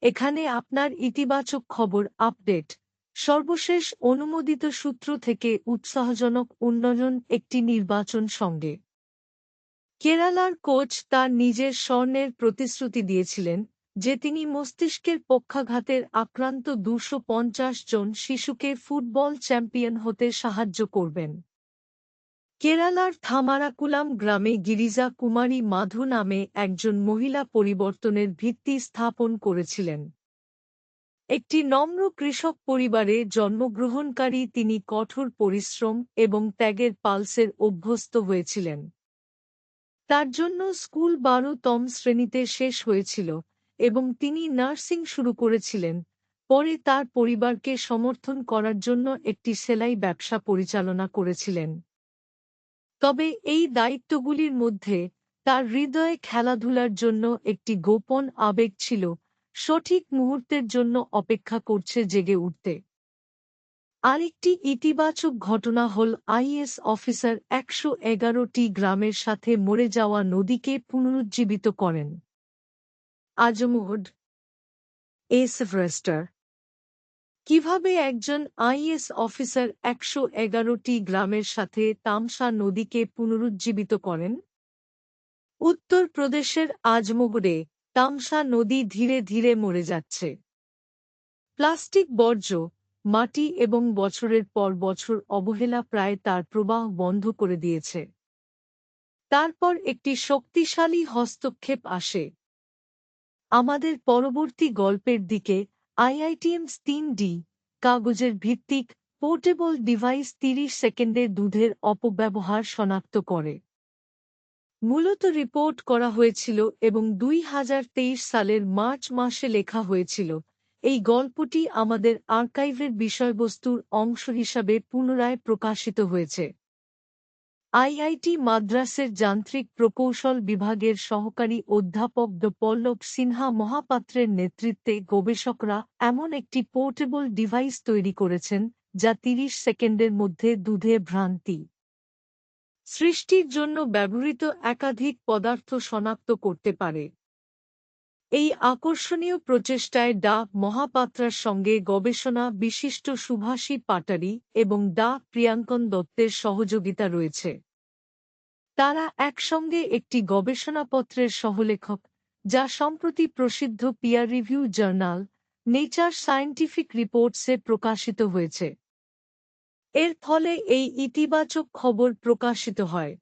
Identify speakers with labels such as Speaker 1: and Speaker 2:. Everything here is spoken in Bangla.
Speaker 1: এখানে আপনার ইতিবাচক খবর আপডেট। সর্বশেষ অনুমোদিত সূত্র থেকে উৎসাহজনক উন্নয়ন একটি নির্বাচন সঙ্গে। কেরালার কোচ তার নিজের স্বর্ণের প্রতিশ্রুতি দিয়েছিলেন যে তিনি মস্তিষ্কের পক্ষাঘাতের আক্রান্ত ২৫০ জন শিশুকে ফুটবল চ্যাম্পিয়ন হতে সাহায্য করবেন। কেরালার থামারাকুলাম গ্রামে গিরিজা কুমারী মাধু নামে একজন মহিলা পরিবর্তনের ভিত্তি স্থাপন করেছিলেন। একটি নম্র কৃষক পরিবারে জন্মগ্রহণকারী তিনি কঠোর পরিশ্রম এবং ত্যাগের পালসের অভ্যস্ত হয়েছিলেন। তার জন্য স্কুল ১২তম শ্রেণীতে শেষ হয়েছিল এবং তিনি নার্সিং শুরু করেছিলেন। পরে তার পরিবারকে সমর্থন করার জন্য একটি সেলাই ব্যবসা পরিচালনা করেছিলেন। তবে এই দায়িত্বগুলির মধ্যে তার হৃদয়ে খেলাধুলার জন্য একটি গোপন আবেগ ছিল, সঠিক মুহূর্তের জন্য অপেক্ষা করছে জেগে উঠতে। আরেকটি ইতিবাচক ঘটনা হল আইএএস অফিসার ১১১টি গ্রামের সাথে মরে যাওয়া নদীকে পুনরুজ্জীবিত করেন। আজমগঢ় এসভারেস্টার কিভাবে একজন আইএএস অফিসার ১১১টি গ্রামের সাথে তামসা নদীকে পুনরুজ্জীবিত করেন? উত্তর প্রদেশের আজমগড়ে তামসা নদী ধীরে ধীরে মরে যাচ্ছে। প্লাস্টিক বর্জ্য, মাটি এবং বছরের পর বছর অবহেলা প্রায় তার প্রবাহ বন্ধ করে দিয়েছে। তারপর একটি শক্তিশালী হস্তক্ষেপ আসে। আমাদের পরবর্তী গল্পের দিকে আইআইটিএমস ৩ডি কাগজের ভিত্তিক পোর্টেবল ডিভাইস ৩০ সেকেন্ডে দুধের অপব্যবহার শনাক্ত করে। মূলত রিপোর্ট করা হয়েছিল এবং ২০২৩ সালের মার্চ মাসে লেখা হয়েছিল। এই গল্পটি আমাদের আর্কাইভের বিষয়বস্তুর অংশ হিসাবে পুনরায় প্রকাশিত হয়েছে। আইআইটি মাদ্রাসের যান্ত্রিক প্রকৌশল বিভাগের সহকারী অধ্যাপক ড পল্লব সিনহা মহাপাত্রের নেতৃত্বে গবেষকরা এমন একটি পোর্টেবল ডিভাইস তৈরি করেছেন যা ৩০ সেকেন্ডের মধ্যে দুধে ভ্রান্তি সৃষ্টির জন্য ব্যবহৃত একাধিক পদার্থ শনাক্ত করতে পারে। এই আকর্ষণীয় প্রচেষ্টায় ডা মহাপাত্রার সঙ্গে গবেষণা বিশিষ্ট সুভাষী পাটারি এবং ডা প্রিয়াঙ্কন দত্তের সহযোগিতা রয়েছে। তারা একসঙ্গে একটি গবেষণাপত্রের সহলেখক, যা সম্প্রতি প্রসিদ্ধ peer review journal Nature scientific রিপোর্টসে প্রকাশিত হয়েছে। এর ফলে এই ইতিবাচক খবর প্রকাশিত হয়।